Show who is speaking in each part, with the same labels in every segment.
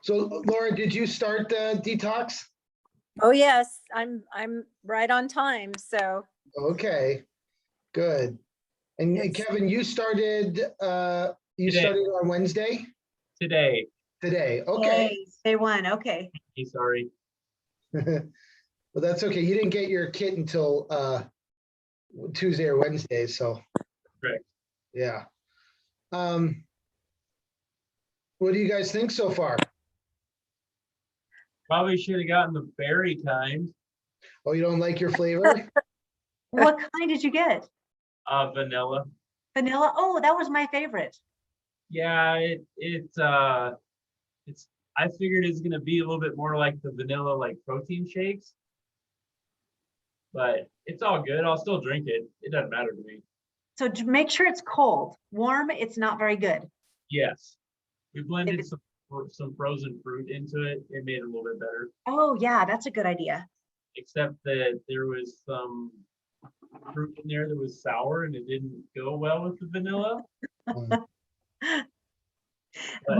Speaker 1: So Laura, did you start the detox?
Speaker 2: Oh yes, I'm right on time. So
Speaker 1: Okay, good. And
Speaker 2: Yes.
Speaker 1: Kevin, you started
Speaker 3: Today.
Speaker 1: on Wednesday?
Speaker 3: Today.
Speaker 1: Today, okay.
Speaker 4: Day one, okay.
Speaker 3: Sorry.
Speaker 1: Well, that's okay. You didn't get your kit until Tuesday or Wednesday, so
Speaker 3: Correct.
Speaker 1: yeah. What do you guys think so far?
Speaker 3: Probably should have gotten the berry kind.
Speaker 1: Oh, you don't like your flavor?
Speaker 4: What kind did you get?
Speaker 3: Vanilla.
Speaker 4: Vanilla? Oh, that was my favorite.
Speaker 3: Yeah, it's I figured it's gonna be a little bit more like the vanilla like protein shakes. But it's all good. I'll still drink it. It doesn't matter to me.
Speaker 4: So make sure it's cold. Warm, it's not very good.
Speaker 3: Yes. We blended
Speaker 4: it's-
Speaker 3: some frozen fruit into it. It made it a little bit better.
Speaker 4: Oh yeah, that's a good idea.
Speaker 3: Except that there was some fruit in there that was sour and it didn't go well with the vanilla. But-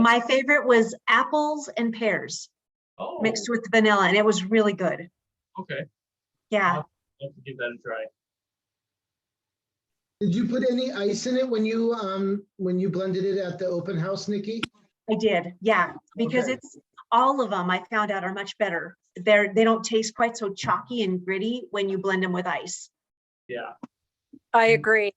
Speaker 4: My favorite was apples and pears
Speaker 3: Oh,
Speaker 4: mixed with vanilla, and it was really good.
Speaker 3: okay.
Speaker 4: Yeah.
Speaker 3: I'll have to give that a try.
Speaker 1: Did you put any ice in it when you blended it at the open house, Nikki?
Speaker 4: I did, yeah, because
Speaker 1: Okay.
Speaker 4: it's all of them I found out are much better. They don't taste quite so chalky and gritty when you blend them with ice.
Speaker 3: Yeah.
Speaker 2: I agree.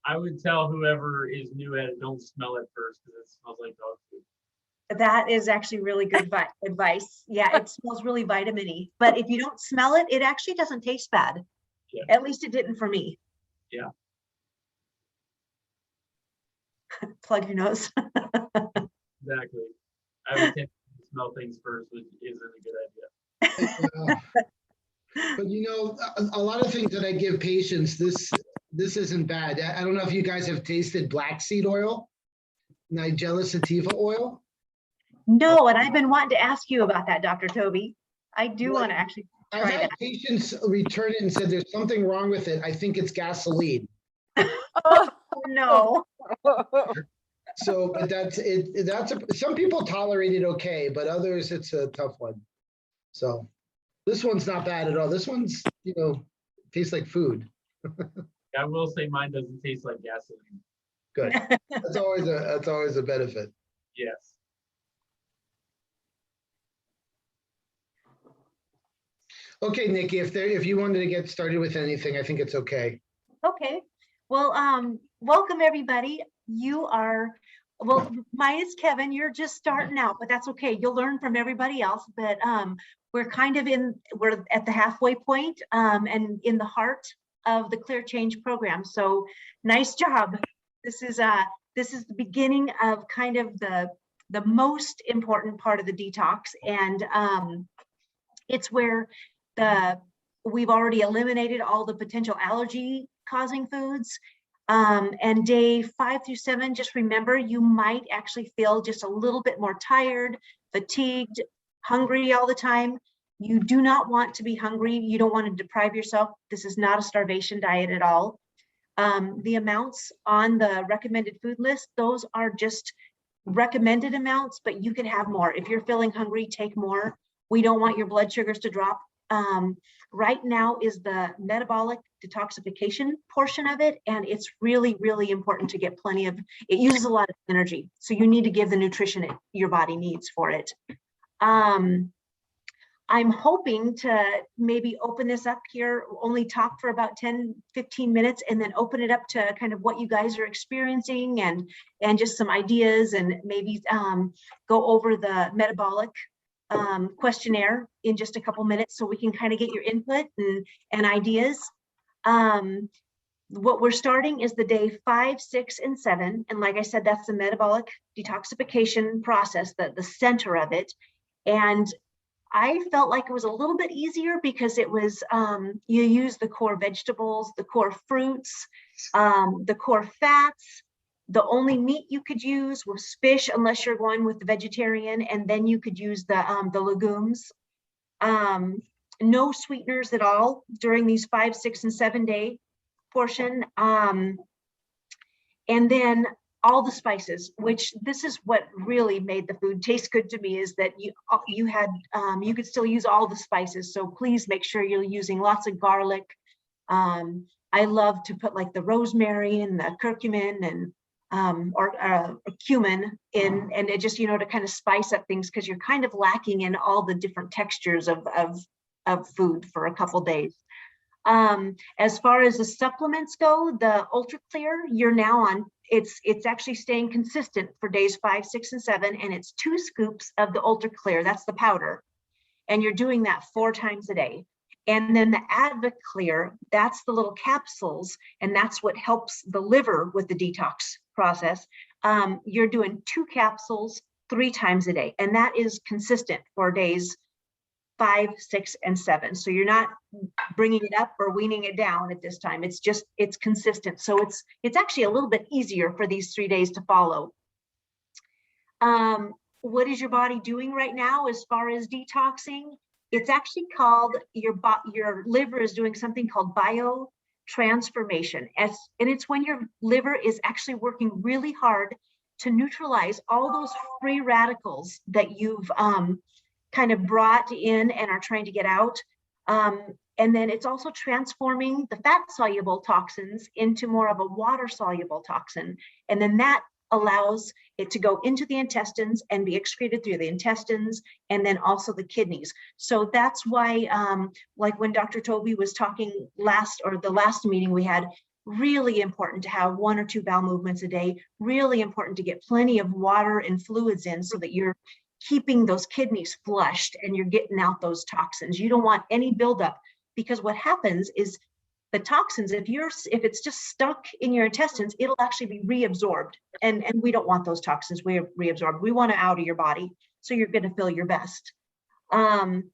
Speaker 3: I would tell whoever is new at it, don't smell it first because it smells like dog food.
Speaker 4: That is actually really good advice. Yeah, it smells really vitamin-y, but if you don't smell it, it actually doesn't taste bad.
Speaker 3: Yeah.
Speaker 4: At least it didn't for me.
Speaker 3: Yeah.
Speaker 4: Plug your nose.
Speaker 3: Exactly. I would tend to smell things first, which isn't a good idea.
Speaker 1: But you know, a lot of things that I give patients, this isn't bad. I don't know if you guys have tasted black seed oil, Nigella sativa oil.
Speaker 4: No, and I've been wanting to ask you about that, Dr. Toby. I do
Speaker 1: What?
Speaker 4: want to actually
Speaker 1: I've
Speaker 4: try
Speaker 1: had
Speaker 4: that.
Speaker 1: patients return it and said there's something wrong with it. I think it's gasoline.
Speaker 4: Oh, no.
Speaker 1: So, but that's it. Some people tolerate it okay, but others it's a tough one. So, this one's not bad at all. This one's, tastes like food.
Speaker 3: I will say mine doesn't taste like gasoline.
Speaker 1: Good. That's always a benefit.
Speaker 3: Yes.
Speaker 1: Okay, Nikki, if you wanted to get started with anything, I think it's okay.
Speaker 4: Okay. Well, welcome everybody. Well, mine is Kevin. You're just starting out, but that's okay. You'll learn from everybody else. But we're at the halfway point and in the heart of the Clear Change program. So nice job. This is the beginning of kind of the most important part of the detox, and it's where we've already eliminated all the potential allergy causing foods. And day 5 through 7, just remember, you might actually feel just a little bit more tired, fatigued, hungry all the time. You do not want to be hungry. You don't want to deprive yourself. This is not a starvation diet at all. The amounts on the recommended food list, those are just recommended amounts, but you can have more. If you're feeling hungry, take more. We don't want your blood sugars to drop. Right now is the metabolic detoxification portion of it, and it's really, really important to get plenty of, it uses a lot of energy, so you need to give the nutrition your body needs for it. I'm hoping to maybe open this up here, only talk for about 10-15 minutes, and then open it up to kind of what you guys are experiencing and just some ideas, and maybe go over the metabolic questionnaire in just a couple minutes so we can kind of get your input and ideas. What we're starting is the day 5, 6, and 7. And like I said, that's the metabolic detoxification process, the center of it. And I felt like it was a little bit easier because it was, you use the core vegetables, the core fruits, the core fats. The only meat you could use was fish, unless you're going with the vegetarian, and then you could use the legumes. No sweeteners at all during these 5, 6, and 7 day portion. And then all the spices, which this is what really made the food taste good to me, is that you could still use all the spices. So please make sure you're using lots of garlic. I love to put like the rosemary and the curcumin and or cumin in, and it just, to kind of spice up things, because you're kind of lacking in all the different textures of food for a couple days. As far as the supplements go, the Ultra Clear, you're now on, it's actually staying consistent for days 5, 6, and 7, and it's 2 scoops of the Ultra Clear, that's the powder, and you're doing that 4 times a day. And then the AdvaClear, that's the little capsules, and that's what helps the liver with the detox process. You're doing 2 capsules 3 times a day, and that is consistent for days 5, 6, and 7. So you're not bringing it up or weaning it down at this time. It's consistent. So it's actually a little bit easier for these 3 days to follow. What is your body doing right now as far as detoxing? It's actually called, your liver is doing something called biotransformation. And it's when your liver is actually working really hard to neutralize all those free radicals that you've kind of brought in and are trying to get out. And then it's also transforming the fat soluble toxins into more of a water soluble toxin. And then that allows it to go into the intestines and be excreted through the intestines, and then also the kidneys. So that's why, like when Dr. Toby was talking the last meeting we had, really important to have 1 or 2 bowel movements a day, really important to get plenty of water and fluids in so that you're keeping those kidneys flushed and you're getting out those toxins. You don't want any buildup, because what happens is the toxins, if it's just stuck in your intestines, it'll actually be reabsorbed, and we don't want those toxins reabsorbed. We want it out of your body, so you're going to feel your best. And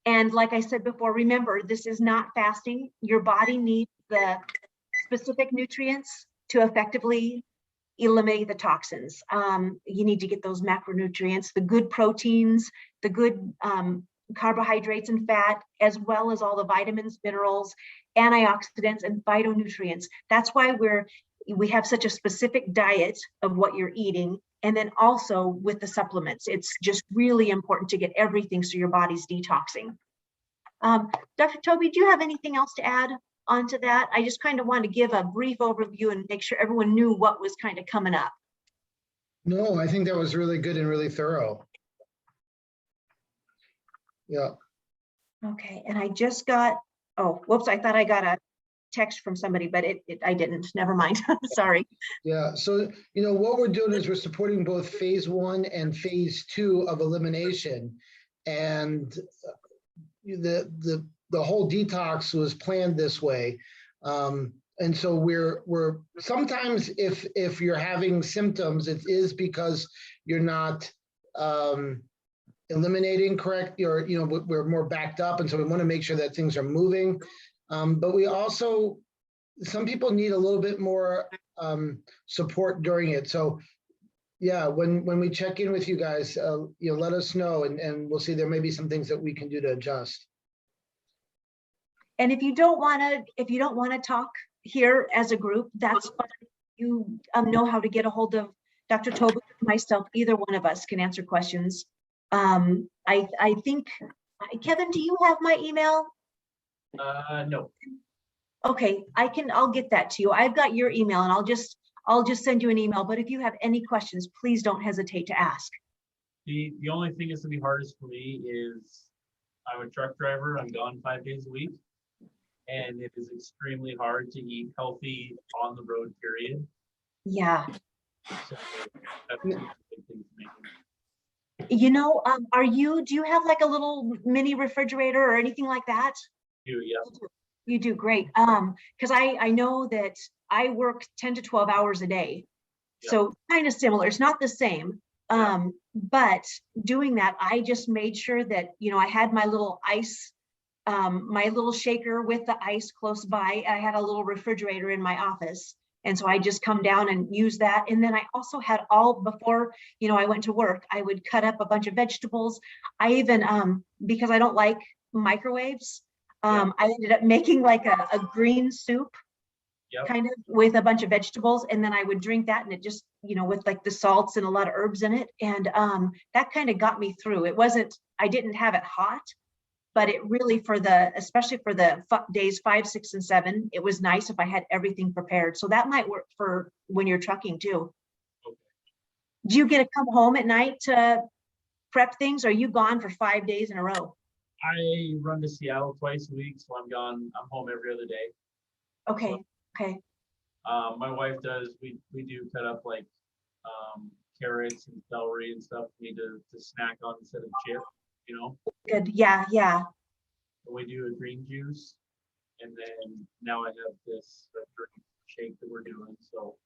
Speaker 4: like I said before, remember, this is not fasting. Your body needs the specific nutrients to effectively eliminate the toxins. You need to get those macronutrients, the good proteins, the good carbohydrates and fat, as well as all the vitamins, minerals, antioxidants, and phytonutrients. That's why we have such a specific diet of what you're eating. And then also with the supplements, it's just really important to get everything so your body's detoxing. Dr. Toby, do you have anything else to add onto that? I just kind of wanted to give a brief overview and make sure everyone knew what was kind of coming up.
Speaker 1: No, I think that was really good and really thorough. Yeah.
Speaker 4: Okay, and I just got, oh, whoops, I thought I got a text from somebody, but I didn't, never mind, sorry.
Speaker 1: Yeah, so, what we're doing is we're supporting both phase 1 and phase 2 of elimination. And the whole detox was planned this way. And so we're sometimes if you're having symptoms, it is because you're not eliminating correct, we're more backed up, and so we want to make sure that things are moving. But we also, some people need a little bit more support during it. So yeah, when we check in with you guys, let us know, and we'll see. There may be some things that we can do to adjust.
Speaker 4: And if you don't want to talk here as a group, that's fine. You know how to get a hold of Dr. Toby, myself. Either one of us can answer questions. I think, Kevin, do you have my email?
Speaker 3: No.
Speaker 4: Okay, I'll get that to you. I've got your email, and I'll just send you an email. But if you have any questions, please don't hesitate to ask.
Speaker 3: The only thing that's gonna be hardest for me is I'm a truck driver. I'm gone 5 days a week, and it is extremely hard to eat healthy on the road, period.
Speaker 4: Yeah.
Speaker 3: So that's a big thing for me.
Speaker 4: Do you have like a little mini refrigerator or anything like that?
Speaker 3: Yeah.
Speaker 4: You do, great. Because I know that I work 10 to 12 hours a day.
Speaker 3: Yeah.
Speaker 4: So kind of similar. It's not the same. But doing that, I just made sure that, I had my little ice, my little shaker with the ice close by. I had a little refrigerator in my office. And so I just come down and use that. And then I also had before, I went to work, I would cut up a bunch of vegetables. I even, because I don't like microwaves, I ended up making like a green soup.
Speaker 3: Yep.
Speaker 4: kind of with a bunch of vegetables. And then I would drink that, and it just, with like the salts and a lot of herbs in it. And that kind of got me through. I didn't have it hot, but it really, especially for the days 5, 6, and 7, it was nice if I had everything prepared. So that might work for when you're trucking too.
Speaker 3: Okay.
Speaker 4: Do you get to come home at night to prep things? Or are you gone for 5 days in a row?
Speaker 3: I run to Seattle twice a week, so I'm home every other day.
Speaker 4: Okay. Okay.
Speaker 3: My wife does, we do cut up like carrots and celery and stuff we need to snack on instead of chip,
Speaker 4: Good. Yeah. Yeah.
Speaker 3: We do a green juice, and then now I have this drink shake that we're doing. So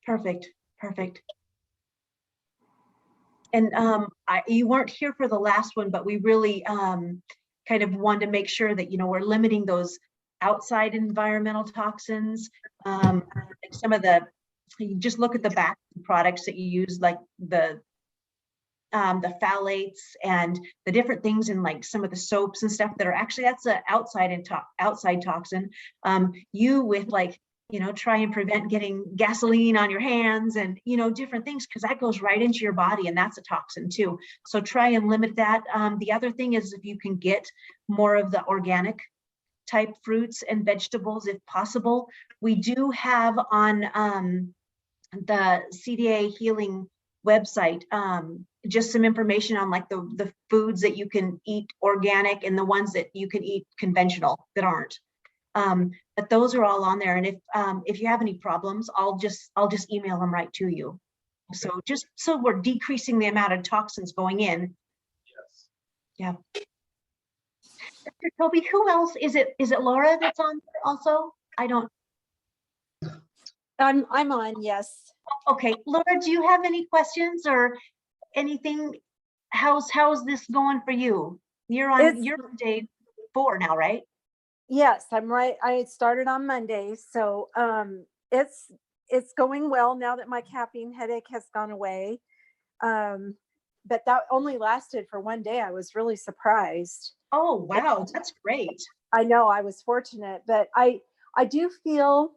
Speaker 4: Perfect. Perfect. And you weren't here for the last one, but we really kind of wanted to make sure that, we're limiting those outside environmental toxins. Like some of you just look at the back products that you use, like the phthalates and the different things in like some of the soaps and stuff that are actually, that's an outside toxin. You with like, try and prevent getting gasoline on your hands and, different things, because that goes right into your body, and that's a toxin too. So try and limit that. The other thing is, if you can get more of the organic type fruits and vegetables, if possible. We do have on the CDA Healing website, just some information on like the foods that you can eat organic and the ones that you can eat conventional that aren't. But those are all on there. And if you have any problems, I'll just email them right to you. Okay. So just so we're decreasing the amount of toxins going in.
Speaker 3: yes.
Speaker 4: Yeah. Dr. Toby, who else is it? Is it Laura that's on there also? I don't.
Speaker 2: I'm on, yes.
Speaker 4: Okay, Laura, do you have any questions or anything? How's this going for you? You're on day 4 now, right?
Speaker 2: Yes, I'm right. I started on Monday, so it's going well now that my caffeine headache has gone away. But that only lasted for 1 day. I was really surprised.
Speaker 4: Oh, wow, that's great.
Speaker 2: I know, I was fortunate, but I do feel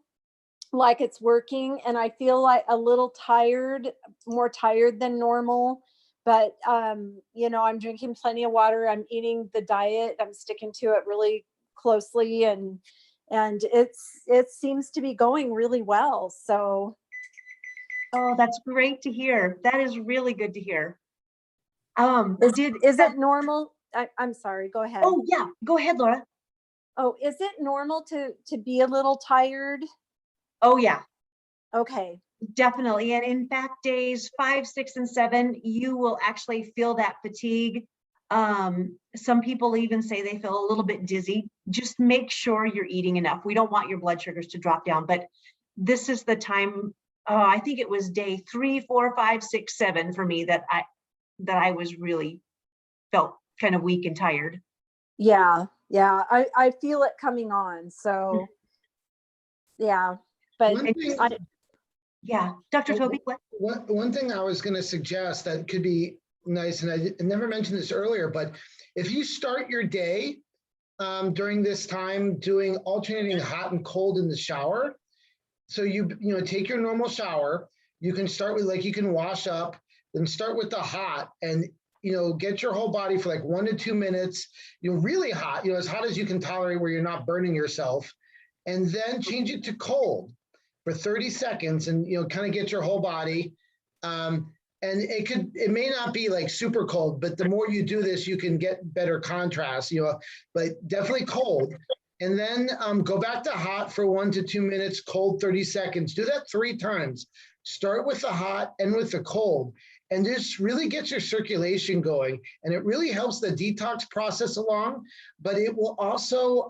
Speaker 2: like it's working, and I feel like a little tired, more tired than normal. But I'm drinking plenty of water. I'm eating the diet. I'm sticking to it really closely, and it seems to be going really well. So,
Speaker 4: oh, that's great to hear. That is really good to hear.
Speaker 2: Is it normal? I'm sorry, go ahead.
Speaker 4: Oh yeah, go ahead, Laura.
Speaker 2: Oh, is it normal to be a little tired?
Speaker 4: Oh yeah.
Speaker 2: Okay.
Speaker 4: Definitely. And in fact, days 5, 6, and 7, you will actually feel that fatigue. Some people even say they feel a little bit dizzy. Just make sure you're eating enough. We don't want your blood sugars to drop down, but this is the time. I think it was day 3, 4, 5, 6, 7 for me that I was really felt kind of weak and tired.
Speaker 2: Yeah. I feel it coming on. So yeah, but yeah, Dr. Toby.
Speaker 1: One thing I was going to suggest that could be nice, and I never mentioned this earlier, but if you start your day during this time doing alternating hot and cold in the shower, so you take your normal shower, you can start with you can wash up, then start with the hot, and get your whole body for like 1 to 2 minutes, really hot, as hot as you can tolerate where you're not burning yourself, and then change it to cold for 30 seconds and kind of get your whole body. And it may not be like super cold, but the more you do this, you can get better contrast, but definitely cold. And then go back to hot for 1 to 2 minutes, cold 30 seconds. Do that 3 times. Start with the hot and with the cold. And this really gets your circulation going. And it really helps the detox process along, but it will also,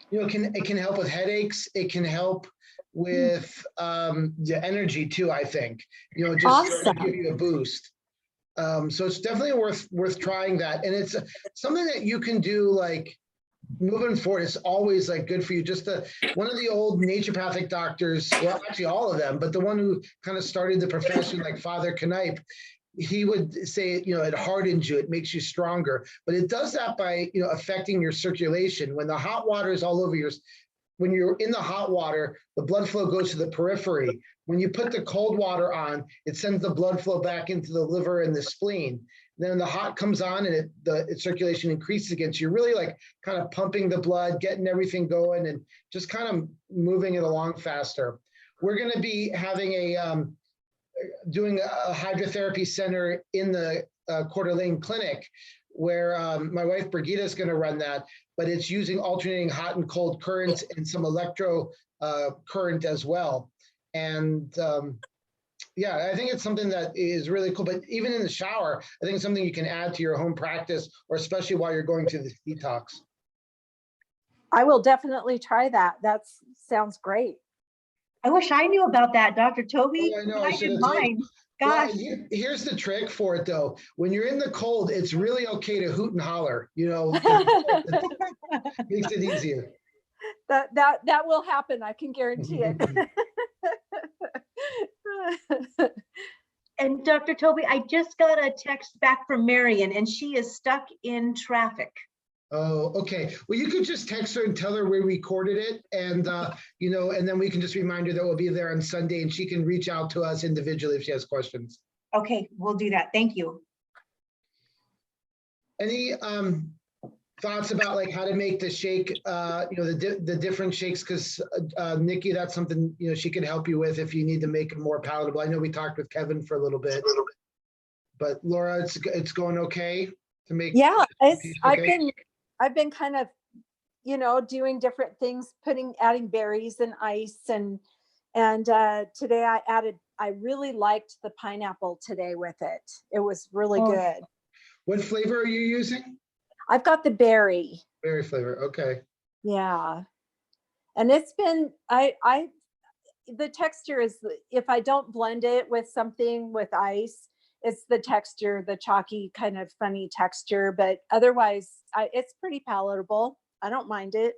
Speaker 1: it can help with headaches. It can help with the energy too, I think, just
Speaker 2: awesome.
Speaker 1: to give you a boost. So it's definitely worth trying that. And it's something that you can do like moving forward. It's always like good for you. Just one of the old naturopathic doctors, well, actually all of them, but the one who kind of started the profession, like Father Knipe, he would say, it hardens you, it makes you stronger, but it does that by, affecting your circulation. When the hot water is all over when you're in the hot water, the blood flow goes to the periphery. When you put the cold water on, it sends the blood flow back into the liver and the spleen. Then the hot comes on and its circulation increases again. So you're really like kind of pumping the blood, getting everything going, and just kind of moving it along faster. We're going to be having doing a hydrotherapy center in the Coeur d'Alene clinic, where my wife Brigitte is going to run that, but it's using alternating hot and cold currents and some electro current as well. And yeah, I think it's something that is really cool. But even in the shower, I think it's something you can add to your home practice, or especially while you're going through this detox.
Speaker 2: I will definitely try that. That sounds great.
Speaker 4: I wish I knew about that, Dr. Toby.
Speaker 1: Oh, I know,
Speaker 4: I
Speaker 1: I
Speaker 4: did
Speaker 1: should've told
Speaker 4: mine.
Speaker 1: you.
Speaker 4: Gosh.
Speaker 1: Well, here's the trick for it though. When you're in the cold, it's really okay to hoot and holler, you know, it makes it easier.
Speaker 2: That will happen. I can guarantee it.
Speaker 4: And Dr. Toby, I just got a text back from Marion and she is stuck in traffic.
Speaker 1: Oh, okay. Well, you could just text her and tell her we recorded it, and you know, and then we can just remind her that we'll be there on Sunday, and she can reach out to us individually if she has questions.
Speaker 4: Okay, we'll do that. Thank you.
Speaker 1: Any thoughts about like how to make the shake, you know, the different shakes? Because Nikki, that's something, you know, she can help you with if you need to make it more palatable. I know we talked with Kevin for a little bit, but Laura, it's going okay to make.
Speaker 2: Yeah,
Speaker 1: okay?
Speaker 2: I've been kind of, you know, doing different things, adding berries and ice, and today I really liked the pineapple today with it. It was really good.
Speaker 1: What flavor are you using?
Speaker 2: I've got the berry.
Speaker 1: Berry flavor, okay.
Speaker 2: Yeah. And it's been, the texture is, if I don't blend it with something with ice, it's the texture, the chalky kind of funny texture, but otherwise it's pretty palatable. I don't mind it.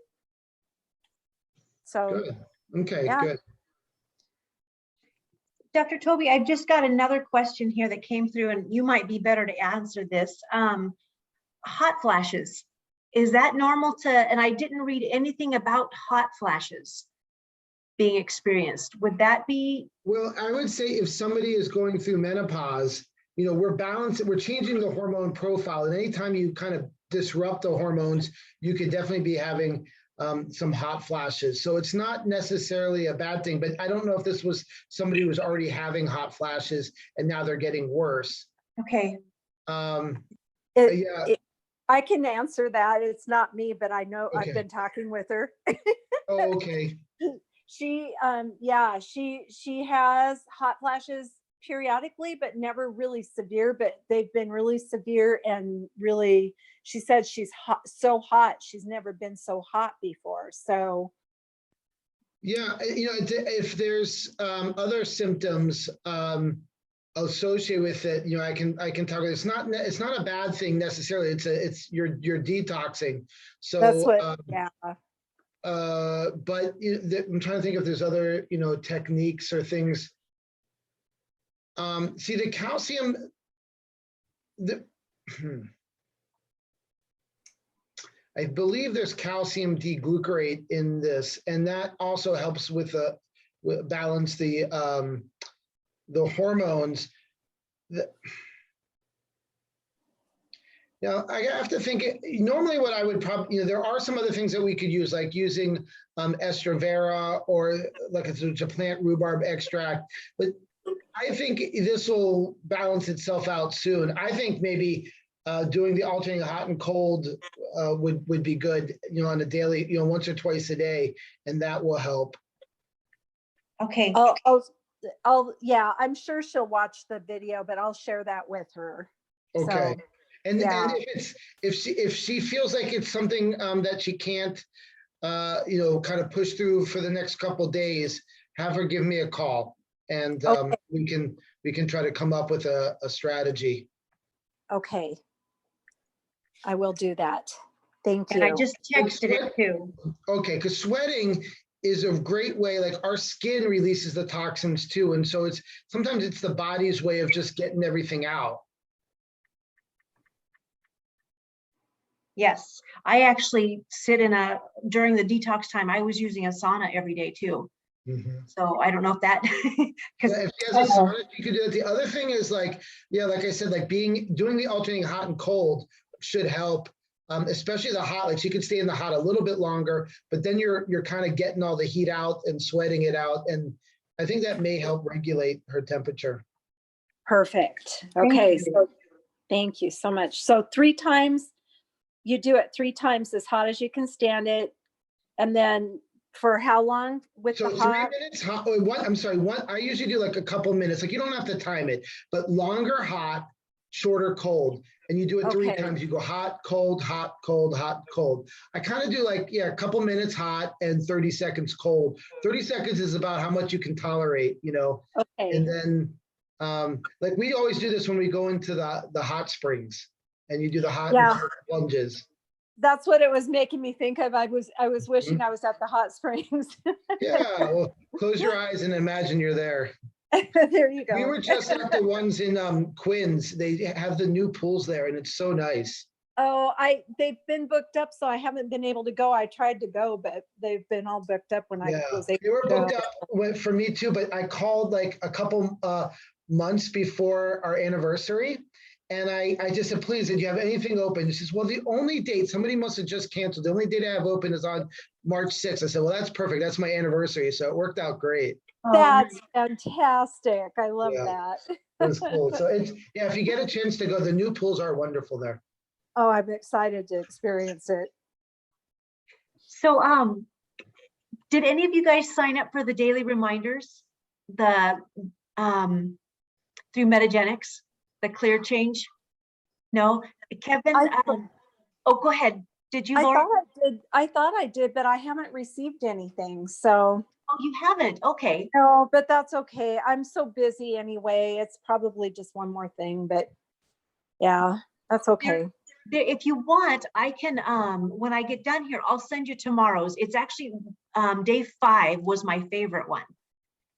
Speaker 2: So
Speaker 1: Good. Okay,
Speaker 2: yeah.
Speaker 1: good.
Speaker 4: Dr. Toby, I've just got another question here that came through and you might be better to answer this. Hot flashes, is that normal and I didn't read anything about hot flashes being experienced. Would that be?
Speaker 1: Well, I would say if somebody is going through menopause, you know, we're changing the hormone profile, and anytime you kind of disrupt the hormones, you could definitely be having some hot flashes. So it's not necessarily a bad thing, but I don't know if this was somebody who was already having hot flashes and now they're getting worse.
Speaker 4: Okay.
Speaker 1: Yeah.
Speaker 2: I can answer that. It's not me, but I know
Speaker 1: Okay.
Speaker 2: I've been talking with her.
Speaker 1: Oh, okay.
Speaker 2: She has hot flashes periodically, but never really severe, but they've been really severe, and really, she said she's so hot. She's never been so hot before. So
Speaker 1: yeah, you know, if there's other symptoms associated with it, you know, I can talk. It's not a bad thing necessarily. It's you're detoxing. So
Speaker 2: that's what yeah.
Speaker 1: But I'm trying to think if there's other, you know, techniques or things. See, the calcium, I believe there's calcium deglucarate in this, and that also helps with balance the hormones. Now, I have to think, normally what I would probably, you know, there are some other things that we could use, like using Estravera, or like it's a plant rhubarb extract, but I think this will balance itself out soon. I think maybe doing the alternating hot and cold would be good, you know, on a daily, you know, once or twice a day, and that will help.
Speaker 4: Okay.
Speaker 2: Yeah, I'm sure she'll watch the video, but I'll share that with her.
Speaker 1: Okay.
Speaker 2: So,
Speaker 1: and
Speaker 2: yeah.
Speaker 1: And if she feels like it's something that she can't, you know, kind of push through for the next couple of days, have her give me a call, and
Speaker 2: Okay.
Speaker 1: we can try to come up with a strategy.
Speaker 2: Okay. I will do that. Thank you.
Speaker 4: And I just texted it too.
Speaker 1: Okay, because sweating is a great way, like our skin releases the toxins too, and so sometimes it's the body's way of just getting everything out.
Speaker 4: Yes, I actually sit during the detox time, I was using a sauna every day too.
Speaker 1: Mhm.
Speaker 4: So I don't know if that, because
Speaker 1: Yeah, if she has a sauna, you could do it. The other thing is like, yeah, like I said, like doing the alternating hot and cold should help, especially the hot. Like she could stay in the hot a little bit longer, but then you're kind of getting all the heat out and sweating it out, and I think that may help regulate her temperature.
Speaker 2: Perfect.
Speaker 4: Thank
Speaker 2: Okay,
Speaker 4: you.
Speaker 2: so thank you so much. So 3 times, you do it 3 times as hot as you can stand it. And then for how long with
Speaker 1: So
Speaker 2: the
Speaker 1: 3
Speaker 2: hot?
Speaker 1: minutes hot. I'm sorry. I usually do like a couple minutes. Like you don't have to time it, but longer hot, shorter cold, and you do it 3
Speaker 2: Okay.
Speaker 1: times. You go hot, cold, hot, cold, hot, cold. I kind of do like, yeah, a couple minutes hot and 30 seconds cold. 30 seconds is about how much you can tolerate, you know.
Speaker 2: Okay.
Speaker 1: And then, like we always do this when we go into the hot springs, and you do the hot and
Speaker 2: Yeah.
Speaker 1: cold plunges.
Speaker 2: That's what it was making me think of. I was wishing I was at the hot springs.
Speaker 1: Yeah, well, close your eyes and imagine you're there.
Speaker 2: There you
Speaker 1: We
Speaker 2: go.
Speaker 1: were just at the ones in Quinns. They have the new pools there, and it's so nice.
Speaker 2: Oh, they've been booked up, so I haven't been able to go. I tried to go, but they've been all booked up when I
Speaker 1: Yeah,
Speaker 2: was able
Speaker 1: they were
Speaker 2: to go.
Speaker 1: booked up for me too, but I called like a couple months before our anniversary, and I just said, please, did you have anything open? He says, well, the only date, somebody must have just canceled. The only date I have open is on March 6th. I said, well, that's perfect. That's my anniversary. So it worked out great.
Speaker 2: That's fantastic. I love
Speaker 1: Yeah.
Speaker 2: that.
Speaker 1: It was cool. So it's, yeah, if you get a chance to go, the new pools are wonderful there.
Speaker 2: Oh, I'm excited to experience it.
Speaker 4: so, did any of you guys sign up for the daily reminders? The, through Metagenics, the clear change? No, Kevin, oh, go ahead. Did you, Laura?
Speaker 2: I thought I did, but I haven't received anything. So
Speaker 4: Oh, you haven't? Okay.
Speaker 2: no, but that's okay. I'm so busy anyway. It's probably just one more thing, but yeah, that's okay.
Speaker 4: If you want, I can, when I get done here, I'll send you tomorrow's. It's actually, day 5 was my favorite one.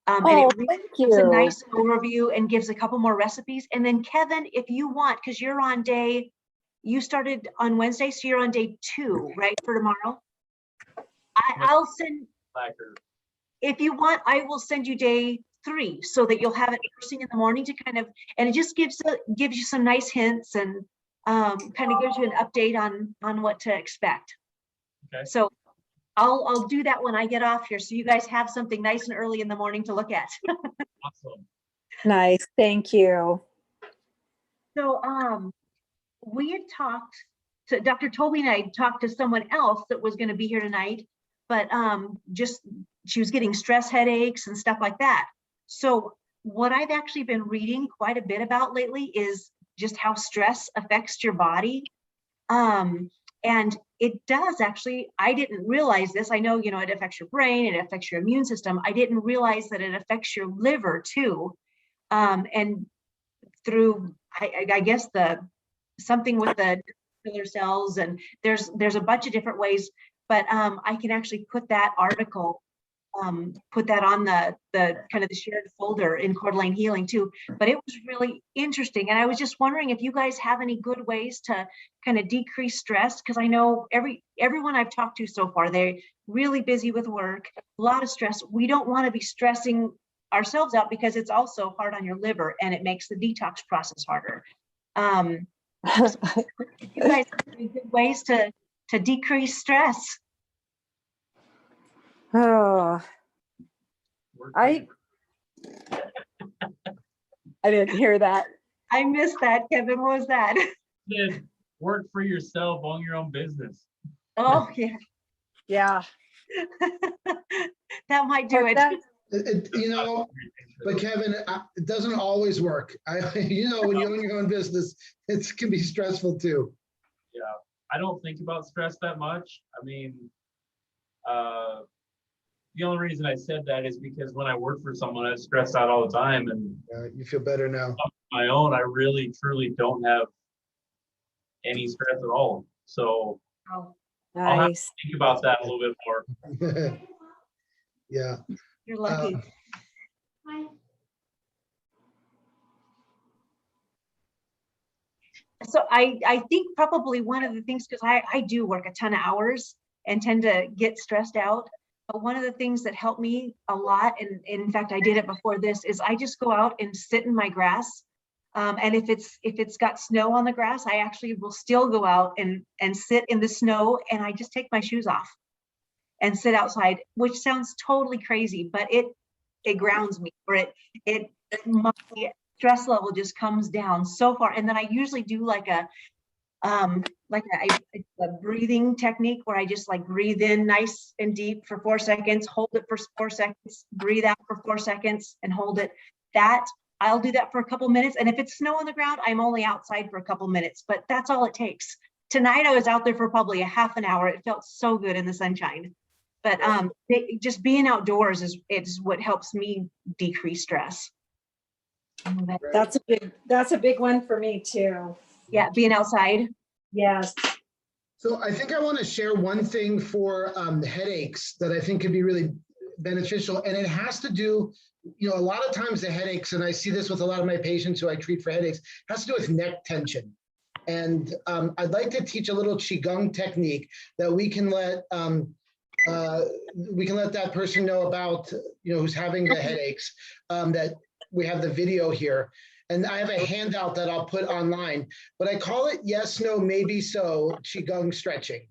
Speaker 4: And
Speaker 2: Oh,
Speaker 4: it really
Speaker 2: thank
Speaker 4: gives a
Speaker 2: you.
Speaker 4: nice overview and gives a couple more recipes. And then Kevin, if you want, because you started on Wednesday, so you're on day 2, right, for tomorrow? I'll send, if you want, I will send you day 3 so that you'll have it first thing in the morning to kind of, and it just gives you some nice hints and kind of gives you an update on what to expect.
Speaker 3: Okay.
Speaker 4: So I'll do that when I get off here, so you guys have something nice and early in the morning to look at.
Speaker 3: Awesome.
Speaker 2: Nice. Thank you.
Speaker 4: So we had talked to Dr. Toby, and I talked to someone else that was going to be here tonight, but just she was getting stress headaches and stuff like that. So what I've actually been reading quite a bit about lately is just how stress affects your body. And it does actually, I didn't realize this. I know, it affects your brain, it affects your immune system. I didn't realize that it affects your liver too. And through, I guess something with the killer cells, and there's a bunch of different ways, but I can actually put that article, put that on the kind of the shared folder in Coeur d'Alene Healing too. But it was really interesting, and I was just wondering if you guys have any good ways to kind of decrease stress, because I know everyone I've talked to so far, they're really busy with work, a lot of stress. We don't want to be stressing ourselves out because it's also hard on your liver and it makes the detox process harder. So you guys have any good ways to decrease stress?
Speaker 2: Oh, I didn't hear that.
Speaker 4: I missed that, Kevin. What was that?
Speaker 3: Did work for yourself, own your own business.
Speaker 4: Oh, yeah.
Speaker 2: Yeah.
Speaker 4: That might do it.
Speaker 1: But Kevin, it doesn't always work. When you own your own business, it can be stressful too.
Speaker 3: Yeah, I don't think about stress that much. I mean, the only reason I said that is because when I work for someone, I was stressed out all the time, and
Speaker 1: You feel better now.
Speaker 3: on my own, I really truly don't have any stress at all. So
Speaker 4: Oh,
Speaker 3: I'll have to
Speaker 2: Nice.
Speaker 3: think about that a little bit more.
Speaker 1: Yeah.
Speaker 4: you're lucky. So I think probably one of the things, because I do work a ton of hours and tend to get stressed out. But one of the things that helped me a lot, and in fact, I did it before this, is I just go out and sit in my grass. And if it's got snow on the grass, I actually will still go out and sit in the snow, and I just take my shoes off and sit outside, which sounds totally crazy, but it grounds me, or my stress level just comes down so far. And then I usually do like a breathing technique where I just like breathe in nice and deep for 4 seconds, hold it for 4 seconds, breathe out for 4 seconds and hold it. I'll do that for a couple minutes. And if it's snow on the ground, I'm only outside for a couple minutes, but that's all it takes. Tonight I was out there for probably a half an hour. It felt so good in the sunshine. But just being outdoors is what helps me decrease stress.
Speaker 2: That's a big one for me too.
Speaker 4: Yeah, being outside.
Speaker 2: Yes.
Speaker 1: So I think I want to share one thing for headaches that I think could be really beneficial. And it has to do, a lot of times the headaches, and I see this with a lot of my patients who I treat for headaches, has to do with neck tension. And I'd like to teach a little Qigong technique that we can let that person know about, who's having the headaches, that we have the video here. And I have a handout that I'll put online, but I call it yes, no, maybe so, Qigong stretching.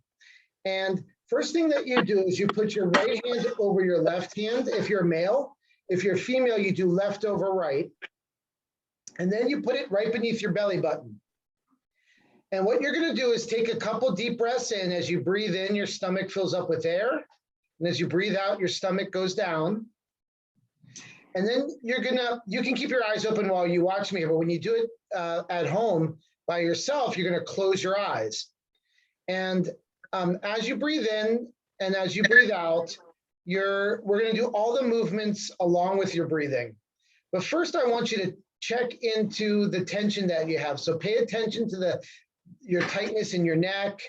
Speaker 1: And first thing that you do is you put your right hand over your left hand, if you're male. If you're female, you do left over right. And then you put it right beneath your belly button. And what you're gonna do is take a couple deep breaths in. As you breathe in, your stomach fills up with air. And as you breathe out, your stomach goes down. And then you can keep your eyes open while you watch me, but when you do it at home by yourself, you're gonna close your eyes. And as you breathe in and as you breathe out, we're gonna do all the movements along with your breathing. But first I want you to check into the tension that you have. So pay attention to your tightness in your neck.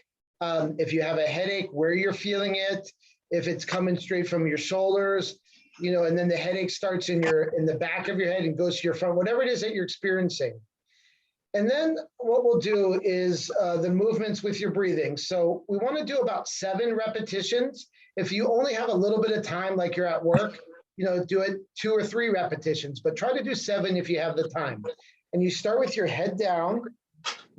Speaker 1: If you have a headache, where you're feeling it, if it's coming straight from your shoulders, and then the headache starts in the back of your head and goes to your front, whatever it is that you're experiencing. And then what we'll do is the movements with your breathing. So we want to do about 7 repetitions. If you only have a little bit of time, like you're at work, do it 2 or 3 repetitions, but try to do 7 if you have the time. And you start with your head down.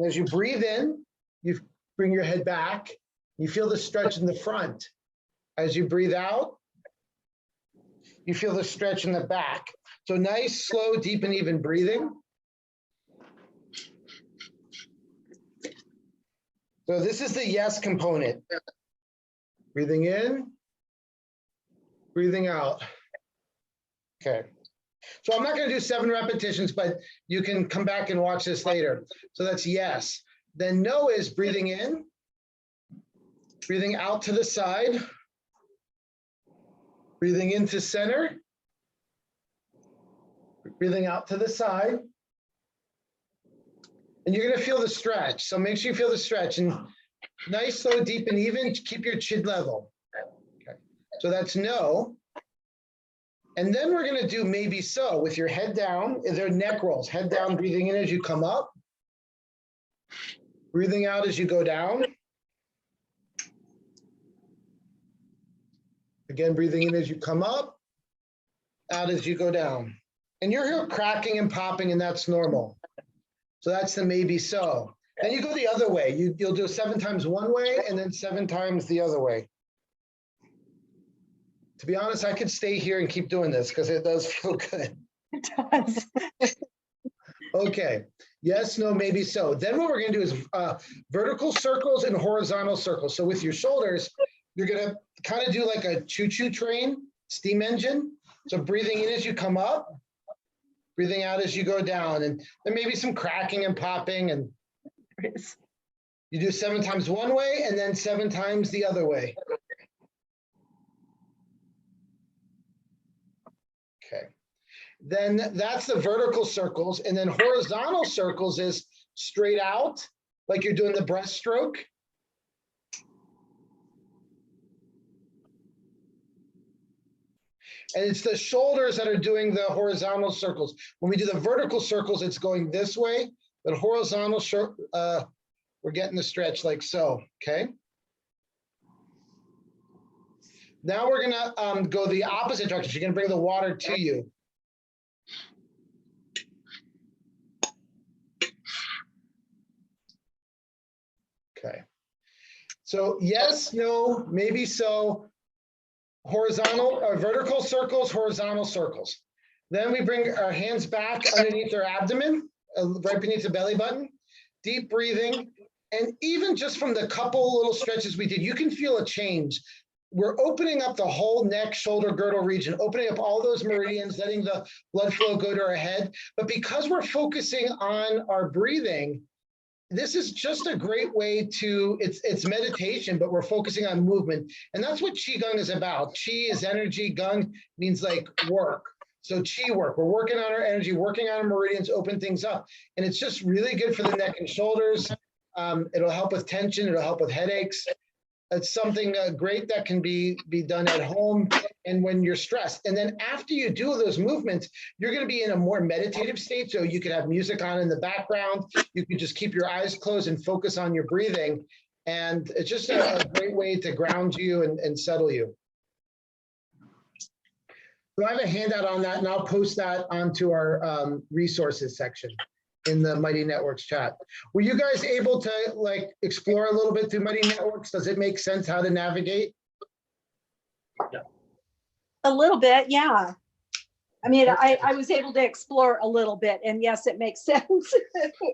Speaker 1: As you breathe in, you bring your head back. You feel the stretch in the front. As you breathe out, you feel the stretch in the back. So nice, slow, deep, and even breathing. So this is the yes component. Breathing in, breathing out. Okay. So I'm not going to do 7 repetitions, but you can come back and watch this later. So that's yes. Then no is breathing in, breathing out to the side, breathing into center, breathing out to the side. And you're going to feel the stretch. So make sure you feel the stretch. And nice, slow, deep, and even. Keep your chin level. Okay. So that's no. And then we're going to do maybe so with your head down. They're neck rolls. Head down, breathing in as you come up. Breathing out as you go down. Again, breathing in as you come up. Out as you go down. And you're here cracking and popping, and that's normal. So that's the maybe so. Then you go the other way. You'll do 7 times one way and then 7 times the other way. To be honest, I could stay here and keep doing this because it does feel good.
Speaker 4: It does.
Speaker 1: Okay. Yes, no, maybe so. Then what we're going to do is vertical circles and horizontal circles. So with your shoulders, you're going to kind of do like a choo-choo train, steam engine. So breathing in as you come up, breathing out as you go down. And there may be some cracking and popping. And you do 7 times one way and then 7 times the other way. Okay. Then that's the vertical circles. And then horizontal circles is straight out, like you're doing the breaststroke. And it's the shoulders that are doing the horizontal circles. When we do the vertical circles, it's going this way, but horizontal, we're getting the stretch like so, okay? Now we're gonna go the opposite direction. You're gonna bring the water to you. Okay. So yes, no, maybe so. Horizontal or vertical circles, horizontal circles. Then we bring our hands back underneath our abdomen, right beneath the belly button. Deep breathing. And even just from the couple little stretches we did, you can feel a change. We're opening up the whole neck, shoulder, girdle region, opening up all those meridians, letting the blood flow go to our head. But because we're focusing on our breathing, this is just a great way to, it's meditation, but we're focusing on movement. And that's what Qigong is about. Qi is energy, Gung means like work. So Qi work, we're working on our energy, working on our meridians, open things up. And it's just really good for the neck and shoulders. It'll help with tension, it'll help with headaches. It's something great that can be done at home and when you're stressed. And then after you do those movements, you're going to be in a more meditative state. So you could have music on in the background. You could just keep your eyes closed and focus on your breathing. And it's just a great way to ground you and settle you. So I have a handout on that, and I'll post that onto our resources section in the Mighty Networks chat. Were you guys able to like explore a little bit through Mighty Networks? Does it make sense how to navigate?
Speaker 3: Yeah.
Speaker 2: A little bit, yeah. I mean, I was able to explore a little bit, and yes, it makes sense.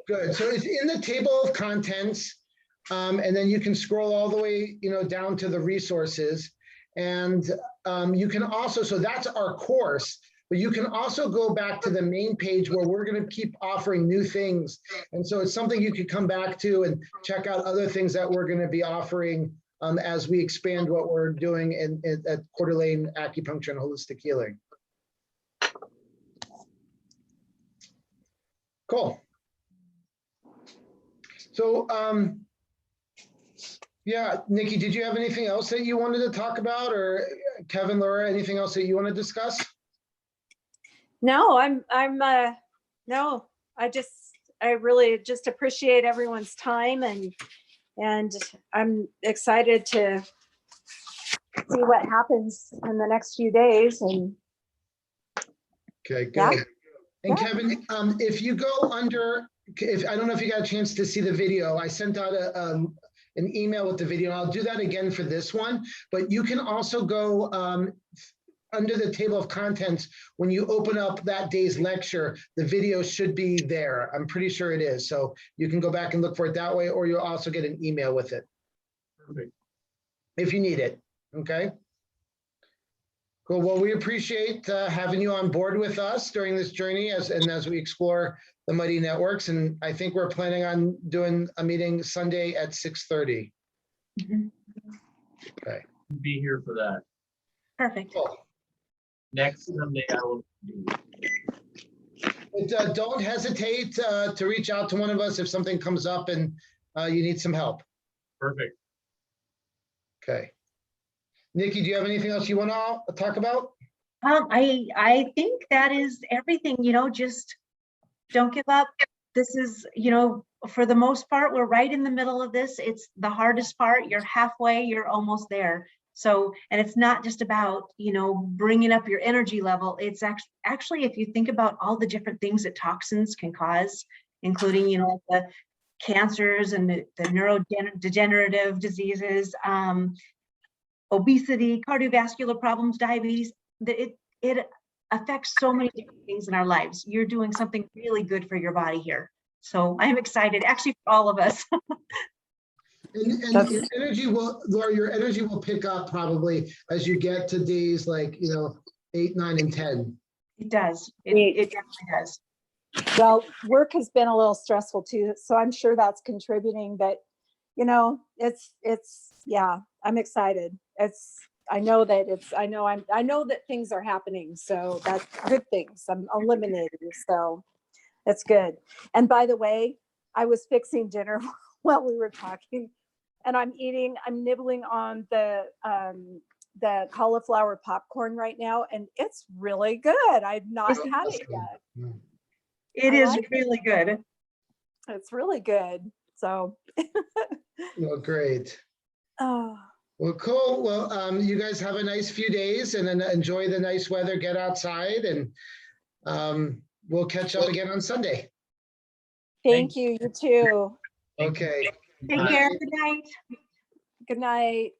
Speaker 1: Good. So it's in the table of contents, and then you can scroll all the way, down to the resources, and you can also. So that's our course. But you can also go back to the main page where we're going to keep offering new things. And so it's something you could come back to and check out other things that we're going to be offering as we expand what we're doing at Coeur d'Alene Acupuncture and Holistic Healing. Cool. So, yeah, Nikki, did you have anything else that you wanted to talk about, or Kevin, Laura, anything else that you want to discuss?
Speaker 2: No, no, I really just appreciate everyone's time, and I'm excited to see what happens in the next few days. And
Speaker 1: okay, good.
Speaker 2: Yeah.
Speaker 1: And
Speaker 2: Yeah.
Speaker 1: Kevin, if you go under, I don't know if you got a chance to see the video, I sent out an email with the video. I'll do that again for this one, but you can also go under the table of contents. When you open up that day's lecture, the video should be there. I'm pretty sure it is. So you can go back and look for it that way, or you'll also get an email with it.
Speaker 3: Perfect.
Speaker 1: If you need it, okay? Cool, well, we appreciate having you on board with us during this journey as we explore the Mighty Networks. And I think we're planning on doing a meeting Sunday at 6:30.
Speaker 4: Mhm.
Speaker 1: Okay.
Speaker 3: Be here for that.
Speaker 4: Perfect.
Speaker 1: Cool.
Speaker 3: Next Sunday I will be.
Speaker 1: But, don't hesitate to reach out to one of us if something comes up and you need some help.
Speaker 3: Perfect.
Speaker 1: Okay. Nikki, do you have anything else you want to talk about?
Speaker 4: I think that is everything, just don't give up. This is, for the most part, we're right in the middle of this. It's the hardest part. You're halfway, you're almost there. So, and it's not just about, bringing up your energy level. It's actually, if you think about all the different things that toxins can cause, including, the cancers and the neurodegenerative diseases, obesity, cardiovascular problems, diabetes, it affects so many different things in our lives. You're doing something really good for your body here. So I'm excited, actually, for all of us.
Speaker 1: And your energy will, Laura, your energy will pick up probably as you get to days like, 8, 9, and 10.
Speaker 4: It does. It definitely does.
Speaker 2: well, work has been a little stressful too, so I'm sure that's contributing, but yeah, I'm excited. I know that things are happening, so that's good things. I'm eliminating, so that's good. And by the way, I was fixing dinner while we were talking, and I'm nibbling on the cauliflower popcorn right now, and it's really good. I've not had it yet.
Speaker 4: It
Speaker 2: I
Speaker 4: is
Speaker 2: like it.
Speaker 4: really good.
Speaker 2: It's really good. So,
Speaker 1: Well, great.
Speaker 2: oh,
Speaker 1: Well, cool. Well, you guys have a nice few days and then enjoy the nice weather, get outside, and we'll catch up again on Sunday.
Speaker 2: thank you. You too.
Speaker 1: Okay.
Speaker 4: Take care. Good night.
Speaker 2: Good night.